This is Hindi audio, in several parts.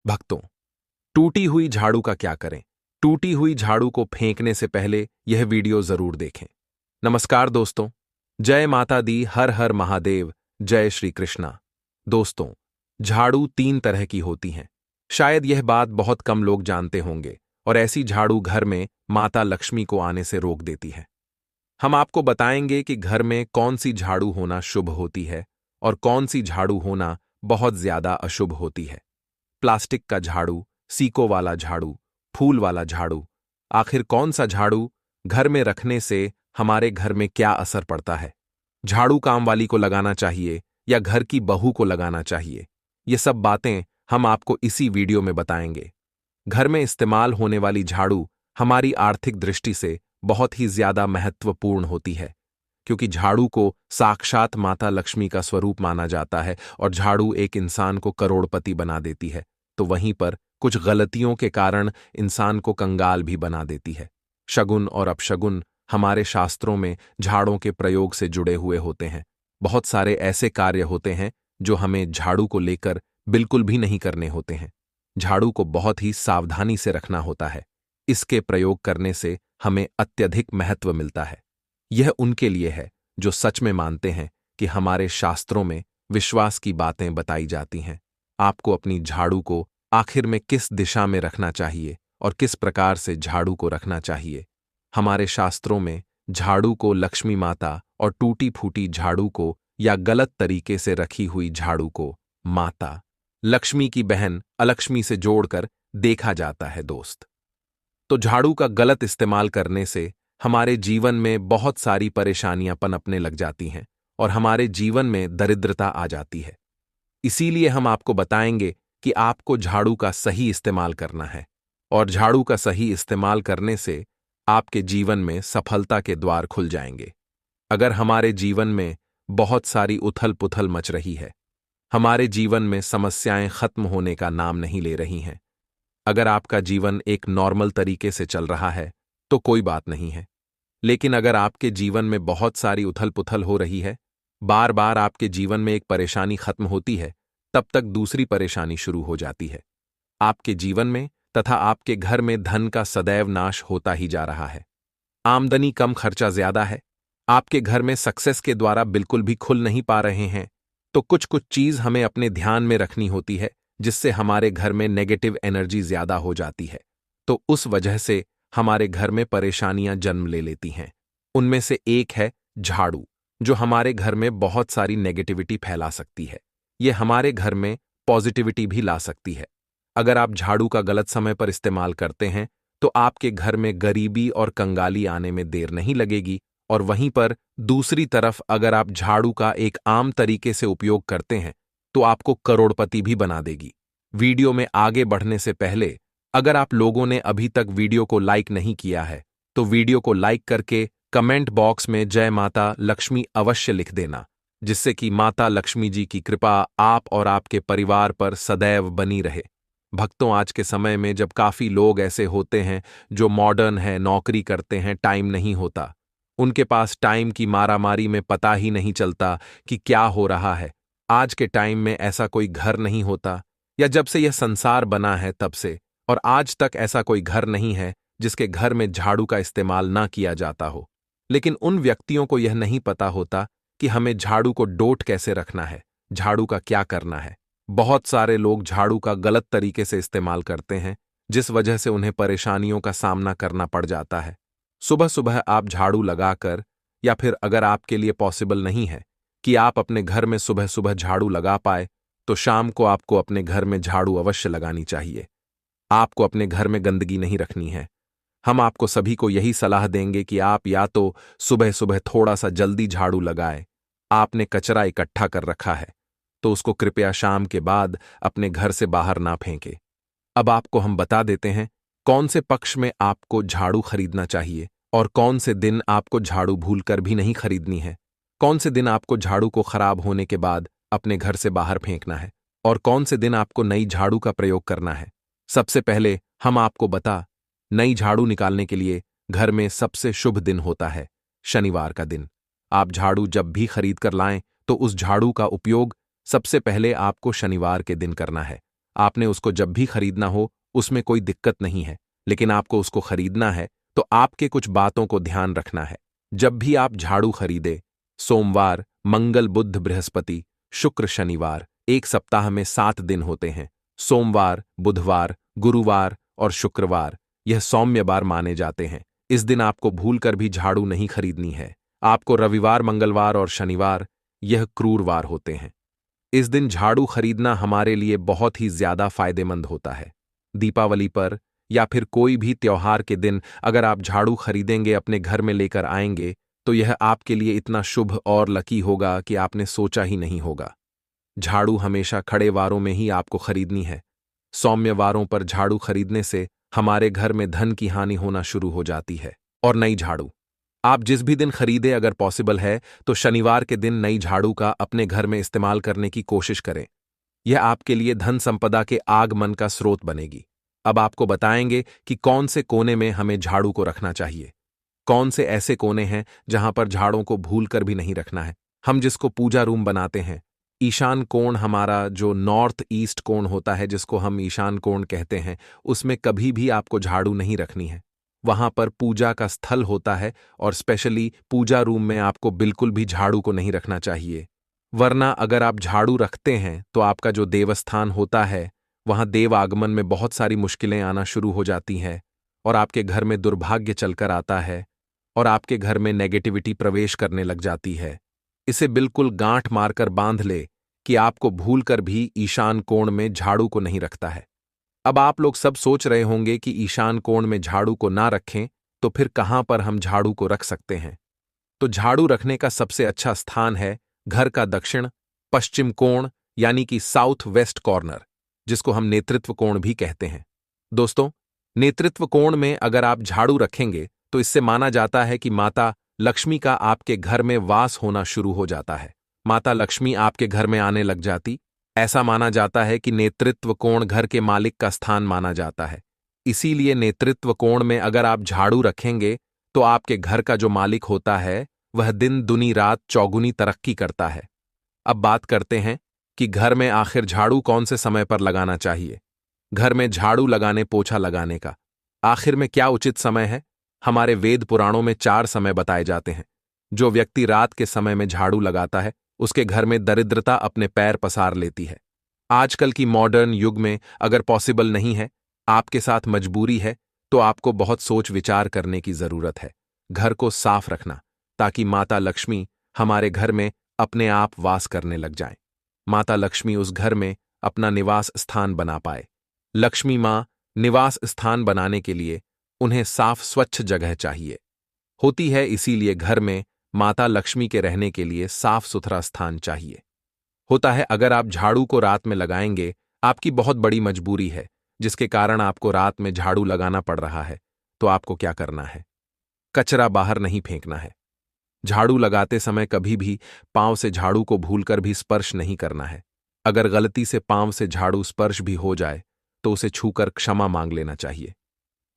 भक्तों, टूटी हुई झाड़ू का क्या करें? टूटी हुई झाड़ू को फेंकने से पहले यह वीडियो जरूर देखें। नमस्कार दोस्तों, जय माता दी, हर हर महादेव, जय श्री कृष्णा। दोस्तों, झाड़ू 3 तरह की होती हैं। शायद यह बात बहुत कम लोग जानते होंगे और ऐसी झाड़ू घर में माता लक्ष्मी को आने से रोक देती है। हम आपको बताएंगे कि घर में कौन सी झाड़ू होना शुभ होती है और कौन सी झाड़ू होना बहुत ज्यादा अशुभ होती है। प्लास्टिक का झाड़ू, सीको वाला झाड़ू, फूल वाला झाड़ू, आखिर कौन सा झाड़ू घर में रखने से हमारे घर में क्या असर पड़ता है? झाड़ू काम वाली को लगाना चाहिए या घर की बहू को लगाना चाहिए? ये सब बातें हम आपको इसी वीडियो में बताएंगे। घर में इस्तेमाल होने वाली झाड़ू हमारी आर्थिक दृष्टि से बहुत ही ज्यादा महत्वपूर्ण होती है, क्योंकि झाड़ू को साक्षात माता लक्ष्मी का स्वरूप माना जाता है और झाड़ू एक इंसान को करोड़पति बना देती है, तो वहीं पर कुछ गलतियों के कारण इंसान को कंगाल भी बना देती है। शगुन और अपशगुन हमारे शास्त्रों में झाड़ों के प्रयोग से जुड़े हुए होते हैं। बहुत सारे ऐसे कार्य होते हैं जो हमें झाड़ू को लेकर बिल्कुल भी नहीं करने होते हैं। झाड़ू को बहुत ही सावधानी से रखना होता है। इसके प्रयोग करने से हमें अत्यधिक महत्व मिलता है। यह उनके लिए है जो सच में मानते हैं कि हमारे शास्त्रों में विश्वास की बातें बताई जाती हैं। आपको अपनी झाड़ू को आखिर में किस दिशा में रखना चाहिए और किस प्रकार से झाड़ू को रखना चाहिए। हमारे शास्त्रों में झाड़ू को लक्ष्मी माता और टूटी फूटी झाड़ू को या गलत तरीके से रखी हुई झाड़ू को माता लक्ष्मी की बहन अलक्ष्मी से जोड़कर देखा जाता है। दोस्त, तो झाड़ू का गलत इस्तेमाल करने से हमारे जीवन में बहुत सारी परेशानियां पनपने लग जाती हैं और हमारे जीवन में दरिद्रता आ जाती है। इसीलिए हम आपको बताएंगे कि आपको झाड़ू का सही इस्तेमाल करना है और झाड़ू का सही इस्तेमाल करने से आपके जीवन में सफलता के द्वार खुल जाएंगे। अगर हमारे जीवन में बहुत सारी उथल पुथल मच रही है, हमारे जीवन में समस्याएं खत्म होने का नाम नहीं ले रही हैं, अगर आपका जीवन एक नॉर्मल तरीके से चल रहा है तो कोई बात नहीं है, लेकिन अगर आपके जीवन में बहुत सारी उथल पुथल हो रही है, बार बार आपके जीवन में एक परेशानी खत्म होती है, तब तक दूसरी परेशानी शुरू हो जाती है। आपके जीवन में तथा आपके घर में धन का सदैव नाश होता ही जा रहा है। आमदनी कम, खर्चा ज्यादा है, आपके घर में सक्सेस के द्वारा बिल्कुल भी खुल नहीं पा रहे हैं, तो कुछ कुछ चीज हमें अपने ध्यान में रखनी होती है, जिससे हमारे घर में नेगेटिव एनर्जी ज्यादा हो जाती है, तो उस वजह से हमारे घर में परेशानियां जन्म ले लेती हैं। उनमें से एक है झाड़ू, जो हमारे घर में बहुत सारी नेगेटिविटी फैला सकती है। यह हमारे घर में पॉजिटिविटी भी ला सकती है। अगर आप झाड़ू का गलत समय पर इस्तेमाल करते हैं तो आपके घर में गरीबी और कंगाली आने में देर नहीं लगेगी, और वहीं पर दूसरी तरफ अगर आप झाड़ू का एक आम तरीके से उपयोग करते हैं तो आपको करोड़पति भी बना देगी। वीडियो में आगे बढ़ने से पहले अगर आप लोगों ने अभी तक वीडियो को लाइक नहीं किया है तो वीडियो को लाइक करके कमेंट बॉक्स में जय माता लक्ष्मी अवश्य लिख देना, जिससे कि माता लक्ष्मी जी की कृपा आप और आपके परिवार पर सदैव बनी रहे। भक्तों, आज के समय में जब काफी लोग ऐसे होते हैं जो मॉडर्न है, नौकरी करते हैं, टाइम नहीं होता, उनके पास टाइम की मारामारी में पता ही नहीं चलता कि क्या हो रहा है। आज के टाइम में ऐसा कोई घर नहीं होता, या जब से यह संसार बना है तब से और आज तक ऐसा कोई घर नहीं है जिसके घर में झाड़ू का इस्तेमाल ना किया जाता हो। लेकिन उन व्यक्तियों को यह नहीं पता होता कि हमें झाड़ू को डोट कैसे रखना है, झाड़ू का क्या करना है। बहुत सारे लोग झाड़ू का गलत तरीके से इस्तेमाल करते हैं, जिस वजह से उन्हें परेशानियों का सामना करना पड़ जाता है। सुबह सुबह आप झाड़ू लगाकर, या फिर अगर आपके लिए पॉसिबल नहीं है कि आप अपने घर में सुबह सुबह झाड़ू लगा पाए, तो शाम को आपको अपने घर में झाड़ू अवश्य लगानी चाहिए। आपको अपने घर में गंदगी नहीं रखनी है। हम आपको सभी को यही सलाह देंगे कि आप या तो सुबह सुबह थोड़ा सा जल्दी झाड़ू लगाएं। आपने कचरा इकट्ठा कर रखा है तो उसको कृपया शाम के बाद अपने घर से बाहर ना फेंके। अब आपको हम बता देते हैं कौन से पक्ष में आपको झाड़ू खरीदना चाहिए और कौन से दिन आपको झाड़ू भूलकर भी नहीं खरीदनी है, कौन से दिन आपको झाड़ू को खराब होने के बाद अपने घर से बाहर फेंकना है और कौन से दिन आपको नई झाड़ू का प्रयोग करना है। सबसे पहले हम आपको बता, नई झाड़ू निकालने के लिए घर में सबसे शुभ दिन होता है शनिवार का दिन। आप झाड़ू जब भी खरीद कर लाएं तो उस झाड़ू का उपयोग सबसे पहले आपको शनिवार के दिन करना है आपने उसको जब भी खरीदना हो उसमें कोई दिक्कत नहीं है, लेकिन आपको उसको खरीदना है तो आपके कुछ बातों को ध्यान रखना है। जब भी आप झाड़ू खरीदे, सोमवार, मंगल, बुध, बृहस्पति, शुक्र, शनिवार, एक सप्ताह में 7 दिन होते हैं। सोमवार, बुधवार, गुरुवार और शुक्रवार यह सौम्यवार माने जाते हैं। इस दिन आपको भूलकर भी झाड़ू नहीं खरीदनी है। आपको रविवार, मंगलवार और शनिवार यह क्रूरवार होते हैं। इस दिन झाड़ू खरीदना हमारे लिए बहुत ही ज्यादा फायदेमंद होता है। दीपावली पर या फिर कोई भी त्योहार के दिन अगर आप झाड़ू खरीदेंगे, अपने घर में लेकर आएंगे, तो यह आपके लिए इतना शुभ और लकी होगा कि आपने सोचा ही नहीं होगा। झाड़ू हमेशा खड़े वारों में ही आपको खरीदनी है। सौम्य वारों पर झाड़ू खरीदने से हमारे घर में धन की हानि होना शुरू हो जाती है। और नई झाड़ू आप जिस भी दिन खरीदे, अगर पॉसिबल है तो शनिवार के दिन नई झाड़ू का अपने घर में इस्तेमाल करने की कोशिश करें। यह आपके लिए धन संपदा के आगमन का स्रोत बनेगी। अब आपको बताएंगे कि कौन से कोने में हमें झाड़ू को रखना चाहिए। कौन से ऐसे कोने हैं जहां पर झाड़ों को भूलकर भी नहीं रखना है। हम जिसको पूजा रूम बनाते हैं, ईशान कोण, हमारा जो नॉर्थ ईस्ट कोण होता है जिसको हम ईशान कोण कहते हैं, उसमें कभी भी आपको झाड़ू नहीं रखनी है। वहां पर पूजा का स्थल होता है और स्पेशली पूजा रूम में आपको बिल्कुल भी झाड़ू को नहीं रखना चाहिए। वरना अगर आप झाड़ू रखते हैं तो आपका जो देवस्थान होता है वहां देव आगमन में बहुत सारी मुश्किलें आना शुरू हो जाती हैं और आपके घर में दुर्भाग्य चलकर आता है और आपके घर में नेगेटिविटी प्रवेश करने लग जाती है। इसे बिल्कुल गांठ मारकर बांध ले कि आपको भूलकर भी ईशान कोण में झाड़ू को नहीं रखता है। अब आप लोग सब सोच रहे होंगे कि ईशान कोण में झाड़ू को ना रखें तो फिर कहां पर हम झाड़ू को रख सकते हैं। तो झाड़ू रखने का सबसे अच्छा स्थान है घर का दक्षिण पश्चिम कोण, यानी कि साउथ वेस्ट कॉर्नर, जिसको हम नेतृत्व कोण भी कहते हैं। दोस्तों, नेतृत्व कोण में अगर आप झाड़ू रखेंगे तो इससे माना जाता है कि माता लक्ष्मी का आपके घर में वास होना शुरू हो जाता है। माता लक्ष्मी आपके घर में आने लग जाती। ऐसा माना जाता है कि नेतृत्व कोण घर के मालिक का स्थान माना जाता है। इसीलिए नेतृत्व कोण में अगर आप झाड़ू रखेंगे तो आपके घर का जो मालिक होता है वह दिन दुनी रात चौगुनी तरक्की करता है। अब बात करते हैं कि घर में आखिर झाड़ू कौन से समय पर लगाना चाहिए। घर में झाड़ू लगाने, पोछा लगाने का आखिर में क्या उचित समय है। हमारे वेद पुराणों में 4 समय बताए जाते हैं। जो व्यक्ति रात के समय में झाड़ू लगाता है उसके घर में दरिद्रता अपने पैर पसार लेती है। आजकल की मॉडर्न युग में अगर पॉसिबल नहीं है, आपके साथ मजबूरी है, तो आपको बहुत सोच विचार करने की जरूरत है। घर को साफ रखना ताकि माता लक्ष्मी हमारे घर में अपने आप वास करने लग जाएं। माता लक्ष्मी उस घर में अपना निवास स्थान बना पाए। लक्ष्मी मां निवास स्थान बनाने के लिए उन्हें साफ स्वच्छ जगह चाहिए होती है, इसीलिए घर में माता लक्ष्मी के रहने के लिए साफ सुथरा स्थान चाहिए होता है। अगर आप झाड़ू को रात में लगाएंगे, आपकी बहुत बड़ी मजबूरी है जिसके कारण आपको रात में झाड़ू लगाना पड़ रहा है, तो आपको क्या करना है? कचरा बाहर नहीं फेंकना है। झाड़ू लगाते समय कभी भी पांव से झाड़ू को भूलकर भी स्पर्श नहीं करना है। अगर गलती से पांव से झाड़ू स्पर्श भी हो जाए तो उसे छूकर क्षमा मांग लेना चाहिए।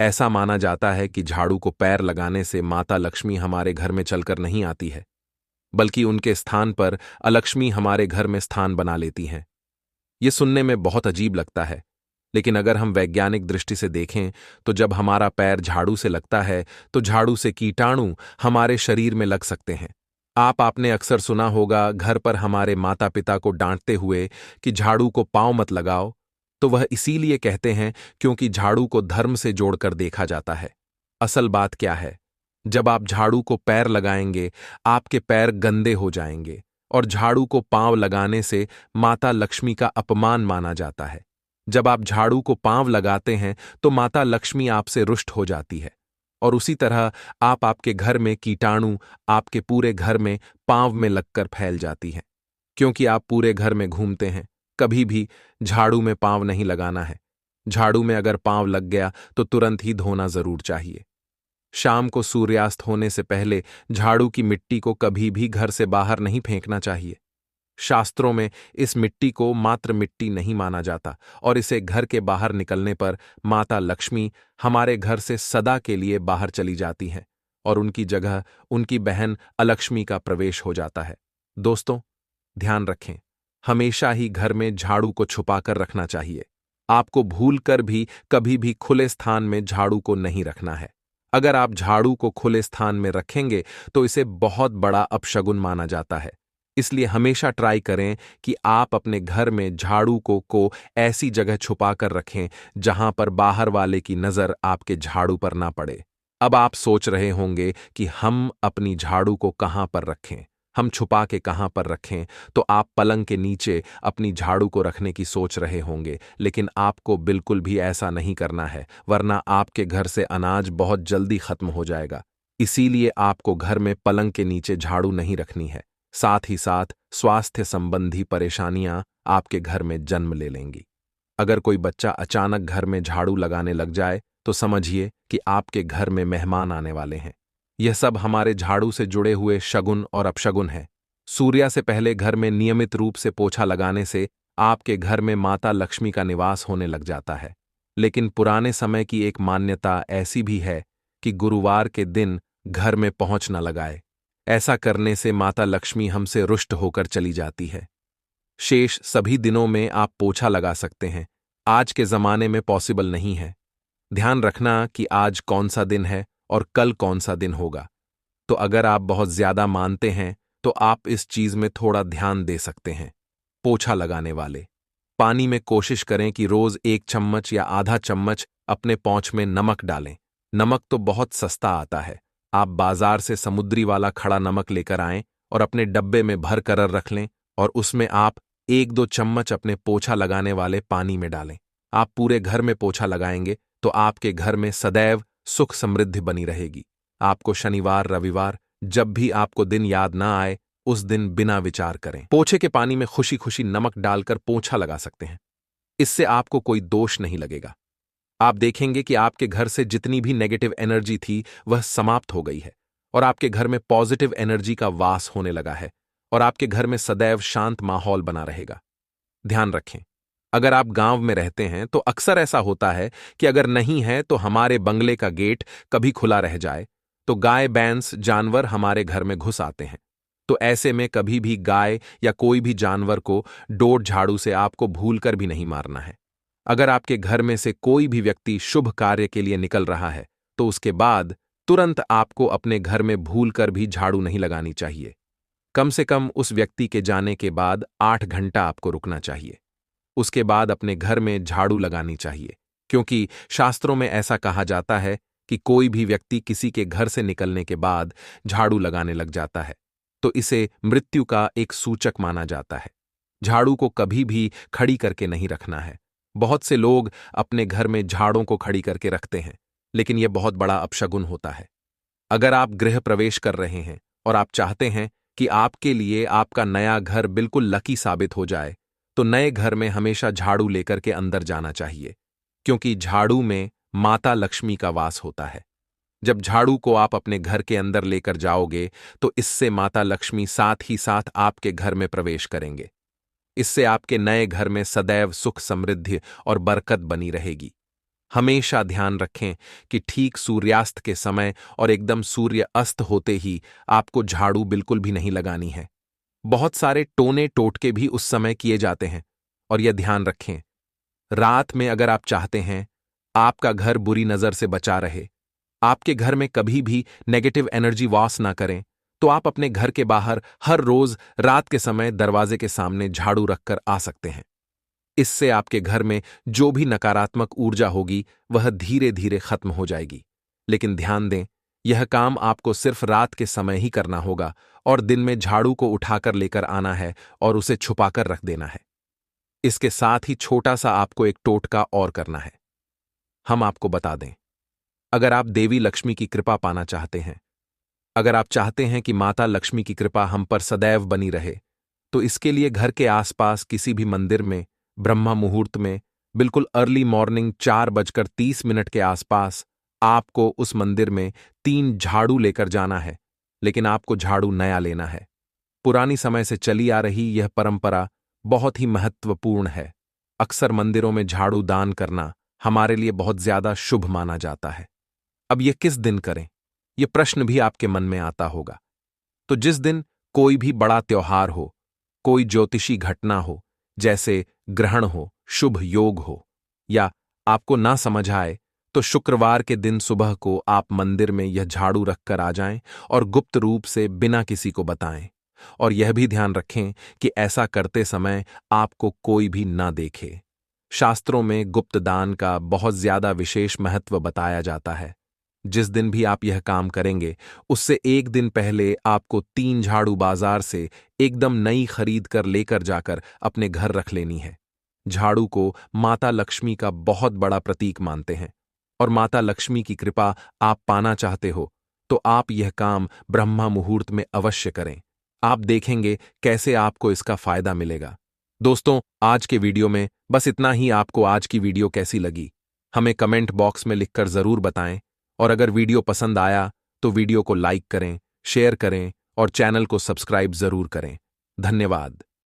ऐसा माना जाता है कि झाड़ू को पैर लगाने से माता लक्ष्मी हमारे घर में चलकर नहीं आती है, बल्कि उनके स्थान पर अलक्ष्मी हमारे घर में स्थान बना लेती हैं। ये सुनने में बहुत अजीब लगता है, लेकिन अगर हम वैज्ञानिक दृष्टि से देखें तो जब हमारा पैर झाड़ू से लगता है तो झाड़ू से कीटाणु हमारे शरीर में लग सकते हैं। आपने अक्सर सुना होगा घर पर हमारे माता पिता को डांटते हुए कि झाड़ू को पांव मत लगाओ, तो वह इसीलिए कहते हैं क्योंकि झाड़ू को धर्म से जोड़कर देखा जाता है। असल बात क्या है? जब आप झाड़ू को पैर लगाएंगे, आपके पैर गंदे हो जाएंगे और झाड़ू को पांव लगाने से माता लक्ष्मी का अपमान माना जाता है। जब आप झाड़ू को पांव लगाते हैं तो माता लक्ष्मी आपसे रुष्ट हो जाती है और उसी तरह आपके घर में कीटाणु आपके पूरे घर में पांव में लगकर फैल जाती हैं। क्योंकि आप पूरे घर में घूमते हैं, कभी भी झाड़ू में पांव नहीं लगाना है। झाड़ू में अगर पांव लग गया तो तुरंत ही धोना जरूर चाहिए। शाम को सूर्यास्त होने से पहले झाड़ू की मिट्टी को कभी भी घर से बाहर नहीं फेंकना चाहिए। शास्त्रों में इस मिट्टी को मात्र मिट्टी नहीं माना जाता और इसे घर के बाहर निकलने पर माता लक्ष्मी हमारे घर से सदा के लिए बाहर चली जाती हैं और उनकी जगह उनकी बहन अलक्ष्मी का प्रवेश हो जाता है। दोस्तों, ध्यान रखें, हमेशा ही घर में झाड़ू को छुपाकर रखना चाहिए। आपको भूलकर भी कभी भी खुले स्थान में झाड़ू को नहीं रखना है। अगर आप झाड़ू को खुले स्थान में रखेंगे तो इसे बहुत बड़ा अपशगुन माना जाता है। इसलिए हमेशा ट्राई करें कि आप अपने घर में झाड़ू को ऐसी जगह छुपा कर रखें जहां पर बाहर वाले की नजर आपके झाड़ू पर ना पड़े। अब आप सोच रहे होंगे कि हम अपनी झाड़ू को कहां पर रखें, हम छुपा के कहां पर रखें। तो आप पलंग के नीचे अपनी झाड़ू को रखने की सोच रहे होंगे, लेकिन आपको बिल्कुल भी ऐसा नहीं करना है, वरना आपके घर से अनाज बहुत जल्दी खत्म हो जाएगा। इसीलिए आपको घर में पलंग के नीचे झाड़ू नहीं रखनी है। साथ ही साथ स्वास्थ्य संबंधी परेशानियां आपके घर में जन्म ले लेंगी। अगर कोई बच्चा अचानक घर में झाड़ू लगाने लग जाए तो समझिए कि आपके घर में मेहमान आने वाले हैं। यह सब हमारे झाड़ू से जुड़े हुए शगुन और अपशगुन हैं। सूर्या से पहले घर में नियमित रूप से पोछा लगाने से आपके घर में माता लक्ष्मी का निवास होने लग जाता है। लेकिन पुराने समय की एक मान्यता ऐसी भी है कि गुरुवार के दिन घर में पहुंच न लगाए। ऐसा करने से माता लक्ष्मी हमसे रुष्ट होकर चली जाती है। शेष सभी दिनों में आप पोछा लगा सकते हैं, आज के जमाने में पॉसिबल नहीं है। ध्यान रखना कि आज कौन सा दिन है और कल कौन सा दिन होगा। तो अगर आप बहुत ज्यादा मानते हैं तो आप इस चीज में थोड़ा ध्यान दे सकते हैं। पोछा लगाने वाले पानी में कोशिश करें कि रोज 1 चम्मच या आधा चम्मच अपने पोंछ में नमक डालें। नमक तो बहुत सस्ता आता है। आप बाजार से समुद्री वाला खड़ा नमक लेकर आएं और अपने डब्बे में भर कर रख लें और उसमें आप 1-2 चम्मच अपने पोछा लगाने वाले पानी में डालें। आप पूरे घर में पोछा लगाएंगे तो आपके घर में सदैव सुख समृद्धि बनी रहेगी। आपको शनिवार रविवार जब भी आपको दिन याद ना आए उस दिन बिना विचार करें पोछे के पानी में खुशी खुशी नमक डालकर पोछा लगा सकते हैं। इससे आपको कोई दोष नहीं लगेगा। आप देखेंगे कि आपके घर से जितनी भी नेगेटिव एनर्जी थी वह समाप्त हो गई है और आपके घर में पॉजिटिव एनर्जी का वास होने लगा है और आपके घर में सदैव शांत माहौल बना रहेगा। ध्यान रखें, अगर आप गांव में रहते हैं तो अक्सर ऐसा होता है कि अगर नहीं है तो हमारे बंगले का गेट कभी खुला रह जाए तो गाय बैंस जानवर हमारे घर में घुस आते हैं। तो ऐसे में कभी भी गाय या कोई भी जानवर को डोर झाड़ू से आपको भूलकर भी नहीं मारना है। अगर आपके घर में से कोई भी व्यक्ति शुभ कार्य के लिए निकल रहा है तो उसके बाद तुरंत आपको अपने घर में भूलकर भी झाड़ू नहीं लगानी चाहिए। कम से कम उस व्यक्ति के जाने के बाद 8 घंटा आपको रुकना चाहिए। उसके बाद अपने घर में झाड़ू लगानी चाहिए, क्योंकि शास्त्रों में ऐसा कहा जाता है कि कोई भी व्यक्ति किसी के घर से निकलने के बाद झाड़ू लगाने लग जाता है तो इसे मृत्यु का एक सूचक माना जाता है। झाड़ू को कभी भी खड़ी करके नहीं रखना है। बहुत से लोग अपने घर में झाड़ों को खड़ी करके रखते हैं, लेकिन यह बहुत बड़ा अपशगुन होता है। अगर आप गृह प्रवेश कर रहे हैं और आप चाहते हैं कि आपके लिए आपका नया घर बिल्कुल लकी साबित हो जाए तो नए घर में हमेशा झाड़ू लेकर के अंदर जाना चाहिए, क्योंकि झाड़ू में माता लक्ष्मी का वास होता है। जब झाड़ू को आप अपने घर के अंदर लेकर जाओगे तो इससे माता लक्ष्मी साथ ही साथ आपके घर में प्रवेश करेंगे। इससे आपके नए घर में सदैव सुख समृद्धि और बरकत बनी रहेगी। हमेशा ध्यान रखें कि ठीक सूर्यास्त के समय और एकदम सूर्य अस्त होते ही आपको झाड़ू बिल्कुल भी नहीं लगानी है। बहुत सारे टोने टोटके भी उस समय किए जाते हैं और यह ध्यान रखें, रात में अगर आप चाहते हैं आपका घर बुरी नजर से बचा रहे, आपके घर में कभी भी नेगेटिव एनर्जी वास ना करें, तो आप अपने घर के बाहर हर रोज रात के समय दरवाजे के सामने झाड़ू रखकर आ सकते हैं। इससे आपके घर में जो भी नकारात्मक ऊर्जा होगी वह धीरे धीरे खत्म हो जाएगी। लेकिन ध्यान दें, यह काम आपको सिर्फ रात के समय ही करना होगा और दिन में झाड़ू को उठाकर लेकर आना है और उसे छुपाकर रख देना है। इसके साथ ही छोटा सा आपको एक टोटका और करना है। हम आपको बता दें, अगर आप देवी लक्ष्मी की कृपा पाना चाहते हैं, अगर आप चाहते हैं कि माता लक्ष्मी की कृपा हम पर सदैव बनी रहे, तो इसके लिए घर के आसपास किसी भी मंदिर में ब्रह्मा मुहूर्त में बिल्कुल अर्ली मॉर्निंग 4:30 के आसपास आपको उस मंदिर में 3 झाड़ू लेकर जाना है। लेकिन आपको झाड़ू नया लेना है। पुरानी समय से चली आ रही यह परंपरा बहुत ही महत्वपूर्ण है। अक्सर मंदिरों में झाड़ू दान करना हमारे लिए बहुत ज्यादा शुभ माना जाता है। अब यह किस दिन करें, यह प्रश्न भी आपके मन में आता होगा। तो जिस दिन कोई भी बड़ा त्योहार हो, कोई ज्योतिषी घटना हो, जैसे ग्रहण हो, शुभ योग हो, या आपको ना समझ आए तो शुक्रवार के दिन सुबह को आप मंदिर में यह झाड़ू रखकर आ जाएं और गुप्त रूप से बिना किसी को बताएं। और यह भी ध्यान रखें कि ऐसा करते समय आपको कोई भी ना देखे। शास्त्रों में गुप्त दान का बहुत ज्यादा विशेष महत्व बताया जाता है। जिस दिन भी आप यह काम करेंगे उससे एक दिन पहले आपको 3 झाड़ू बाजार से एकदम नई खरीद कर लेकर जाकर अपने घर रख लेनी है। झाड़ू को माता लक्ष्मी का बहुत बड़ा प्रतीक मानते हैं और माता लक्ष्मी की कृपा आप पाना चाहते हो तो आप यह काम ब्रह्मा मुहूर्त में अवश्य करें। आप देखेंगे कैसे आपको इसका फायदा मिलेगा। दोस्तों, आज के वीडियो में बस इतना ही। आपको आज की वीडियो कैसी लगी हमें कमेंट बॉक्स में लिखकर जरूर बताएं। और अगर वीडियो पसंद आया तो वीडियो को लाइक करें, शेयर करें और चैनल को सब्सक्राइब जरूर करें। धन्यवाद।